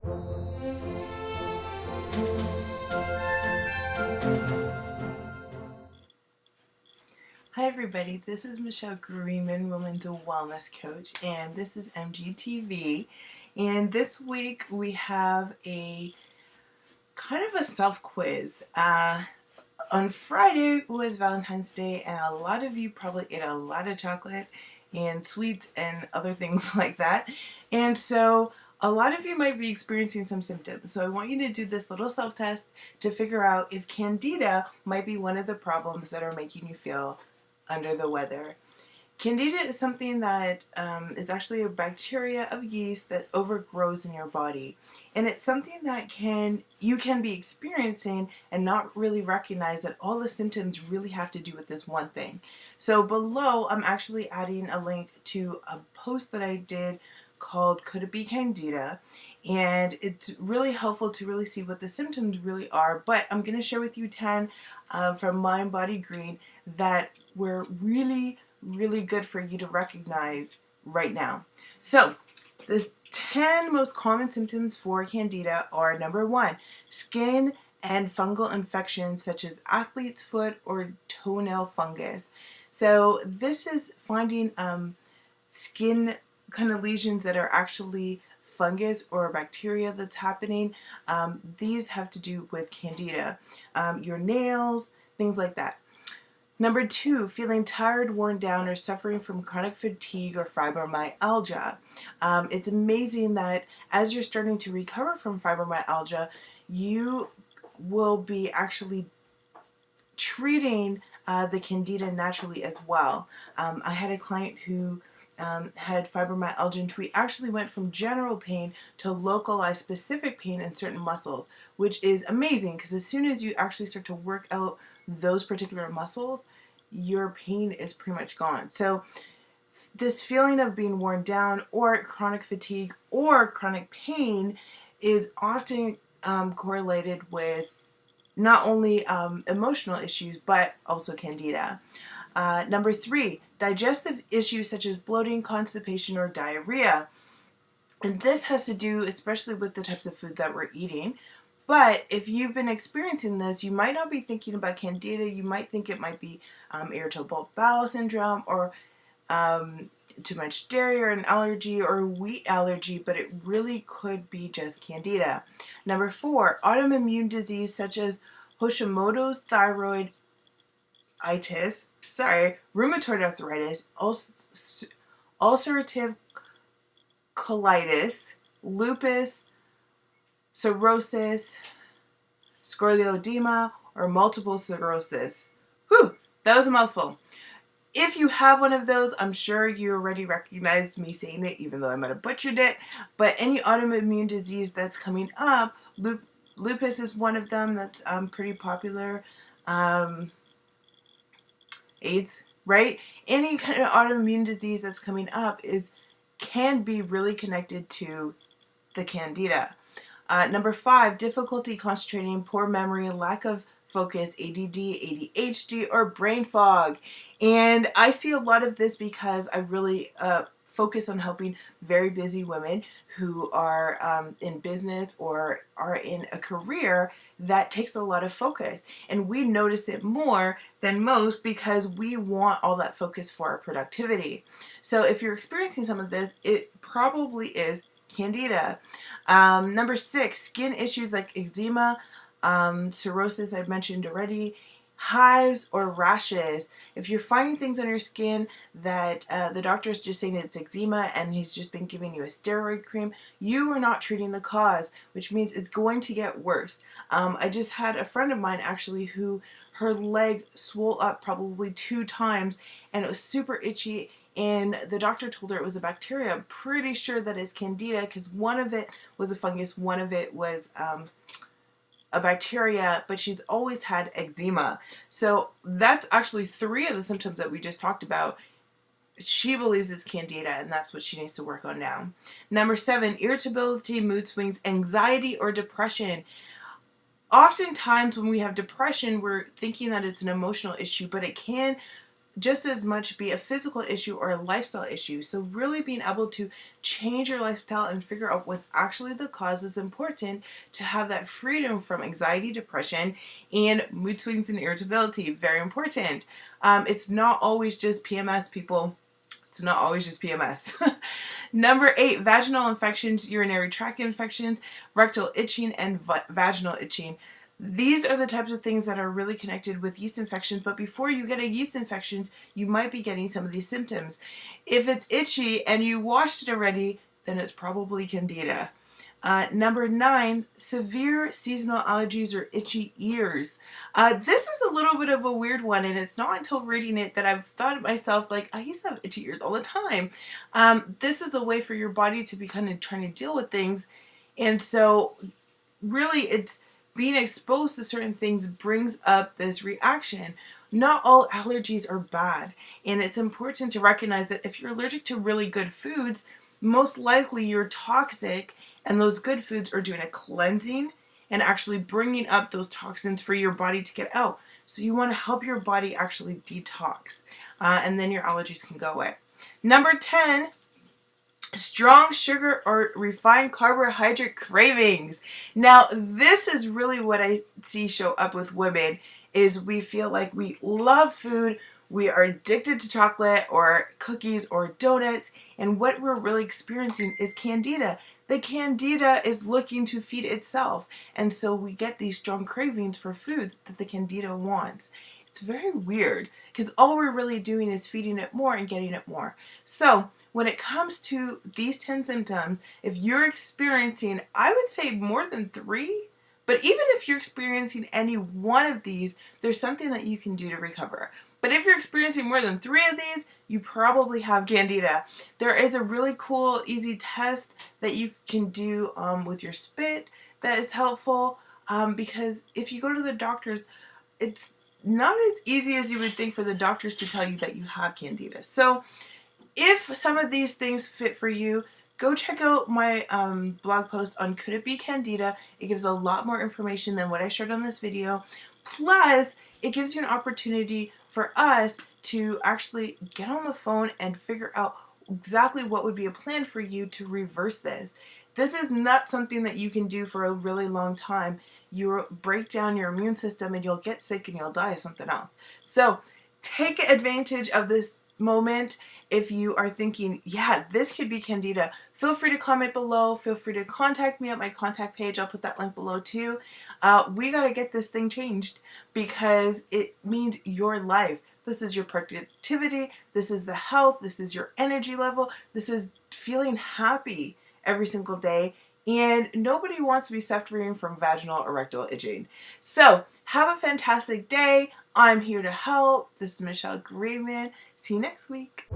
Hi everybody, this is Michelle Greenman, Women's Wellness Coach, and this is MGTV. And this week we have a kind of a self-quiz. On Friday was Valentine's Day, and a lot of you probably ate a lot of chocolate and sweets and other things like that. And so a lot of you might be experiencing some symptoms. So I want you to do this little self-test to figure out if Candida might be one of the problems that are making you feel under the weather. Candida is something that is actually a bacteria of yeast that overgrows in your body, and it's something that you can be experiencing and not really recognize that all the symptoms really have to do with this one thing. So below I'm actually adding a link to a post that I did called Could It Be Candida? And it's really helpful to really see what the symptoms really are, but I'm going to share with you 10 from Mind Body Green that were really good for you to recognize right now. So the 10 most common symptoms for Candida are: number 1, skin and fungal infections such as athlete's foot or toenail fungus. So this is finding skin kind of lesions that are actually fungus or bacteria that's happening. These have to do with Candida. Your nails, things like that. Number 2, feeling tired, worn down, or suffering from chronic fatigue or fibromyalgia. It's amazing that as you're starting to recover from fibromyalgia, you will be actually treating the Candida naturally as well. I had a client who had fibromyalgia, and we actually went from general pain to localized specific pain in certain muscles, which is amazing because as soon as you actually start to work out those particular muscles, your pain is pretty much gone. So this feeling of being worn down or chronic fatigue or chronic pain is often correlated with not only emotional issues but also Candida. Number 3, digestive issues such as bloating, constipation, or diarrhea. And this has to do especially with the types of food that we're eating. But if you've been experiencing this, you might not be thinking about Candida. You might think it might be irritable bowel syndrome or too much dairy or an allergy or wheat allergy, but it really could be just Candida. Number 4, autoimmune disease such as Hashimoto's thyroiditis, rheumatoid arthritis, ulcerative colitis, lupus, cirrhosis, scleroderma, or multiple sclerosis. Whew, that was a mouthful. If you have one of those, I'm sure you already recognized me saying it, even though I might have butchered it. But any autoimmune disease that's coming up, lupus is one of them that's pretty popular. AIDS, right? Any kind of autoimmune disease that's coming up can be really connected to the Candida. Number 5, difficulty concentrating, poor memory, lack of focus, ADD, ADHD, or brain fog. And I see a lot of this because I really focus on helping very busy women who are in business or are in a career that takes a lot of focus. And we notice it more than most because we want all that focus for our productivity. So if you're experiencing some of this, it probably is Candida. Number 6, skin issues like eczema, cirrhosis I've mentioned already, hives or rashes. If you're finding things on your skin that the doctor is just saying it's eczema and he's just been giving you a steroid cream, you are not treating the cause, which means it's going to get worse. I just had a friend of mine actually who her leg swole up probably 2 times and it was super itchy. And the doctor told her it was a bacteria. I'm pretty sure that it's Candida because one of it was a fungus, one of it was a bacteria, but she's always had eczema. So that's actually 3 of the symptoms that we just talked about. She believes it's Candida, and that's what she needs to work on now. Number 7, irritability, mood swings, anxiety, or depression. Oftentimes when we have depression, we're thinking that it's an emotional issue, but it can just as much be a physical issue or a lifestyle issue. So really being able to change your lifestyle and figure out what's actually the cause is important to have that freedom from anxiety, depression, and mood swings and irritability. Very important. It's not always just PMS, people. It's not always just PMS. Number 8, vaginal infections, urinary tract infections, rectal itching, and vaginal itching. These are the types of things that are really connected with yeast infections, but before you get a yeast infection, you might be getting some of these symptoms. If it's itchy and you washed it already, then it's probably Candida. Number 9, severe seasonal allergies or itchy ears. This is a little bit of a weird one, and it's not until reading it that I've thought to myself, like, I used to have itchy ears all the time. This is a way for your body to be kind of trying to deal with things, and so really it's being exposed to certain things brings up this reaction. Not all allergies are bad, and it's important to recognize that if you're allergic to really good foods, most likely you're toxic, and those good foods are doing a cleansing and actually bringing up those toxins for your body to get out. So you want to help your body actually detox, and then your allergies can go away. Number 10, strong sugar or refined carbohydrate cravings. Now, this is really what I see show up with women, is we feel like we love food, we are addicted to chocolate or cookies or donuts, and what we're really experiencing is Candida. The Candida is looking to feed itself, and so we get these strong cravings for foods that the Candida wants. It's very weird because all we're really doing is feeding it more and getting it more. So when it comes to these 10 symptoms, if you're experiencing, I would say more than 3, but even if you're experiencing any one of these, there's something that you can do to recover. But if you're experiencing more than 3 of these, you probably have Candida. There is a really cool, easy test that you can do with your spit that is helpful, because if you go to the doctors, it's not as easy as you would think for the doctors to tell you that you have Candida. So if some of these things fit for you, go check out my blog post on Could It Be Candida. It gives a lot more information than what I shared on this video. Plus, it gives you an opportunity for us to actually get on the phone and figure out exactly what would be a plan for you to reverse this. This is not something that you can do for a really long time. You'll break down your immune system and you'll get sick and you'll die of something else. So take advantage of this moment. If you are thinking, yeah, this could be Candida, feel free to comment below. Feel free to contact me at my contact page. I'll put that link below too. We got to get this thing changed because it means your life. This is your productivity. This is the health. This is your energy level. This is feeling happy every single day. And nobody wants to be suffering from vaginal or rectal itching. So have a fantastic day. I'm here to help. This is Michelle Grayman. See you next week.